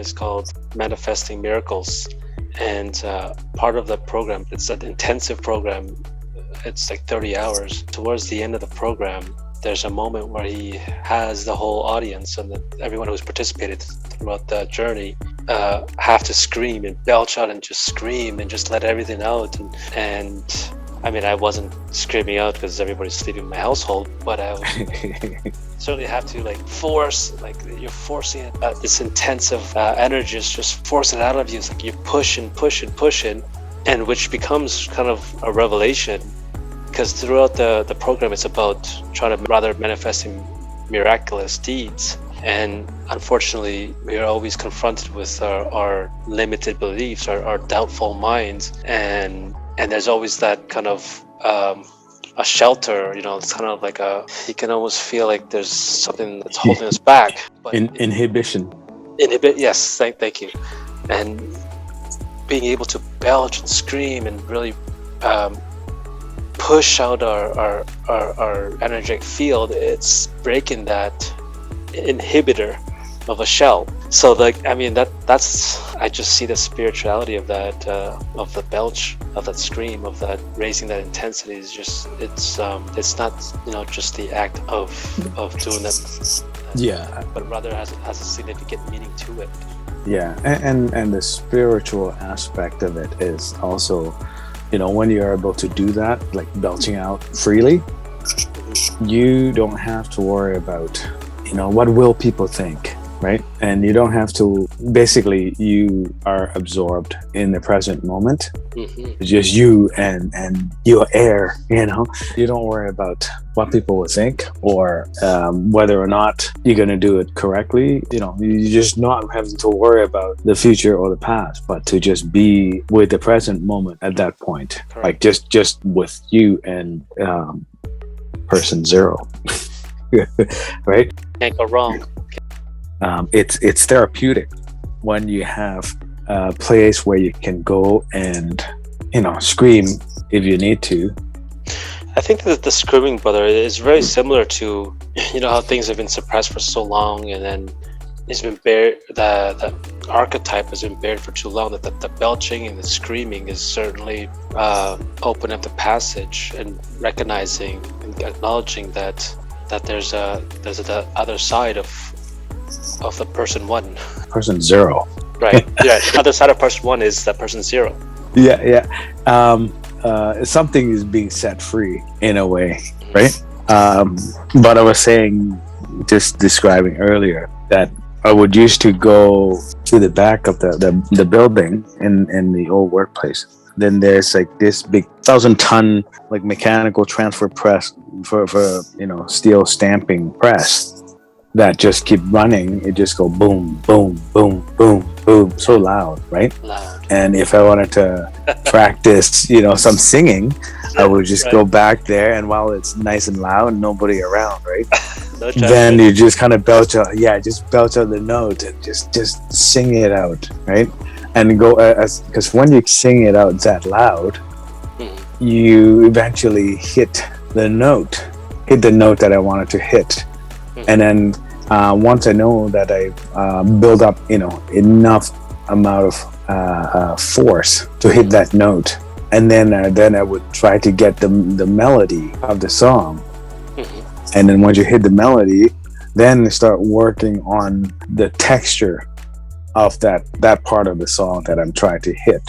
is called Manifesting Miracles. And part of the program, it's an intensive program. It's like 30 hours. Towards the end of the program, there's a moment where he has the whole audience and everyone who's participated throughout the journey have to scream and belch out and just scream and just let everything out. And I mean, I wasn't screaming out because everybody's sleeping in my household, but I was certainly have to force, you're forcing it. This intensive energy is just forcing it out of you. It's like you push and push and push in, and which becomes kind of a revelation. Because throughout the program, it's about trying to rather manifesting miraculous deeds. And unfortunately, we are always confronted with our limited beliefs, our doubtful minds. And there's always that kind of a shelter, it's kind of like you can almost feel like there's something that's holding us back. But Inhibition. Yes, thank you. And being able to belch and scream and really push out our energetic field, it's breaking that inhibitor of a shell. So that's I just see the spirituality of that, of the belch, of that scream, of that raising that intensity is just, it's not just the act of doing that, but rather has a significant meaning to it. And the spiritual aspect of it is also, when you're able to do that, like belching out freely, you don't have to worry about, what will people think, right? And you don't have to, basically, you are absorbed in the present moment. It's just you and your air, You don't worry about what people will think or whether or not you're going to do it correctly. You just not having to worry about the future or the past, but to just be with the present moment at that point. Correct. Like just with you and person zero. Right? Can't go wrong. It's therapeutic when you have a place where you can go and scream if you need to. I think that the screaming, brother, is very similar to how things have been suppressed for so long, and then it's been buried. The archetype has been buried for too long. That the belching and the screaming is certainly open up the passage and recognizing and acknowledging that there's the other side of the person one. Person zero. Right. Yeah. The other side of person one is that person zero. Yeah. Something is being set free in a way, right? But I was saying, just describing earlier, that I would used to go to the back of the building in the old workplace. Then there's this big 1,000-ton mechanical transfer press for steel stamping press that just keep running. It just go boom, boom, boom, boom, boom, so loud, right? Loud. And if I wanted to practice, some singing, I would just go back there, and while it's nice and loud and nobody around, right? Then you just kind of belch out, just belch out the note and just sing it out, right? And go because when you sing it out that loud, you eventually hit the note that I wanted to hit. And then once I know that I build up, enough amount of force to hit that note, and then I would try to get the melody of the song. And then once you hit the melody, then start working on the texture of that part of the song that I'm trying to hit.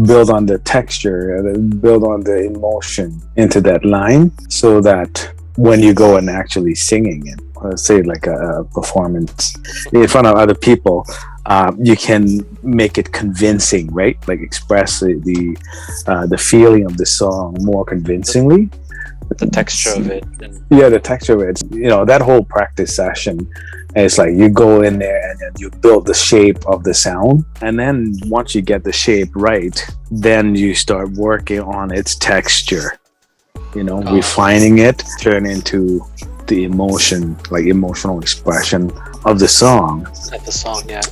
Build on the texture, build on the emotion into that line, so that when you go and actually singing it, let's say like a performance in front of other people, you can make it convincing, right? Like express the feeling of the song more convincingly. The texture of it. The texture of it. That whole practice session, it's like you go in there and then you build the shape of the sound. And then once you get the shape right, then you start working on its texture. Refining it, turn into the emotion, like emotional expression of the song. Like the song, yeah.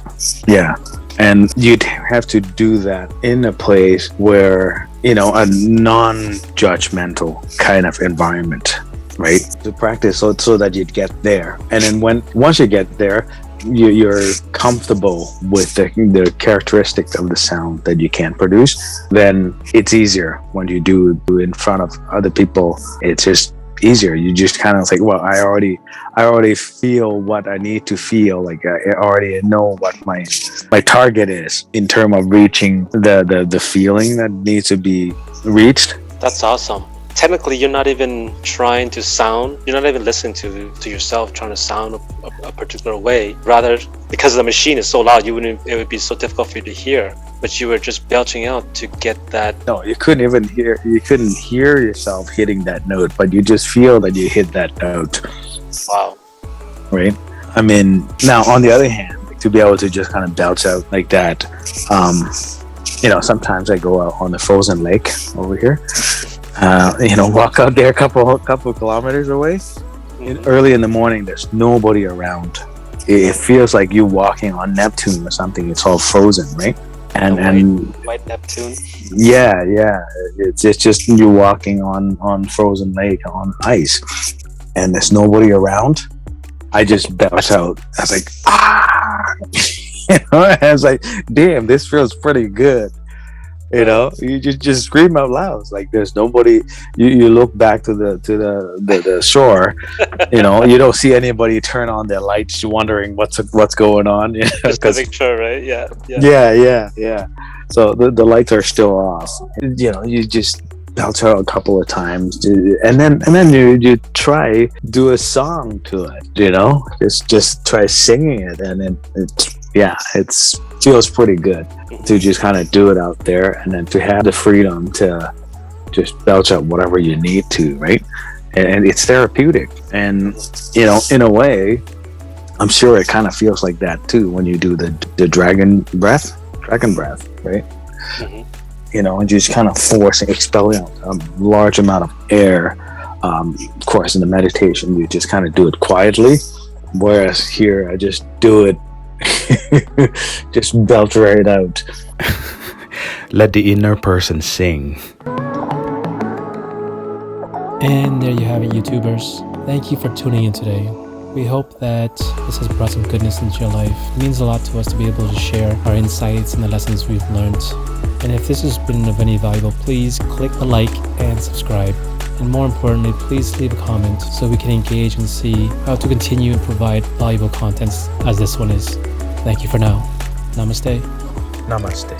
Yeah. And you'd have to do that in a place where, a non-judgmental kind of environment, right? To practice so that you'd get there. And then once you get there, you're comfortable with the characteristic of the sound that you can produce, then it's easier. When you do in front of other people, it's just easier. You just kind of like, well, I already feel what I need to feel. Like I already know what my target is in terms of reaching the feeling that needs to be reached. That's awesome. Technically, you're not even trying to sound, you're not even listening to yourself trying to sound a particular way. Rather, because the machine is so loud, it would be so difficult for you to hear, but you were just belching out to get that. No, you couldn't hear yourself hitting that note, but you just feel that you hit that note. Wow. Right? I mean, now on the other hand, to be able to just kind of belch out like that, sometimes I go out on the frozen lake over here. Walk out there a couple kilometers away. Early in the morning, there's nobody around. It feels like you walking on Neptune or something. It's all frozen, right? And white Neptune. Yeah. It's just you walking on frozen lake on ice, and there's nobody around. I just belch out. I was like, I was like, damn, this feels pretty good. You just scream out loud. It's like there's nobody. You look back to the shore. You don't see anybody turn on their lights, wondering what's going on. Just to make sure, right? Yeah. So the lights are still off. You just belch out a couple of times, and then you try do a song to it. Just try singing it, and then it feels pretty good to just kind of do it out there, and then to have the freedom to just belch out whatever you need to, right? And it's therapeutic, and in a way, I'm sure it kind of feels like that too when you do the dragon breath, right? Mm-hmm. And just kind of expelling out a large amount of air. Of course, in the meditation, you just kind of do it quietly, whereas here, I just do it. Just belch right out. Let the inner person sing. And there you have it, YouTubers. Thank you for tuning in today. We hope that this has brought some goodness into your life. It means a lot to us to be able to share our insights and the lessons we've learned. And if this has been of any value, please click the like and subscribe. And more importantly, please leave a comment so we can engage and see how to continue and provide valuable contents as this one is. Thank you for now. Namaste. Namaste.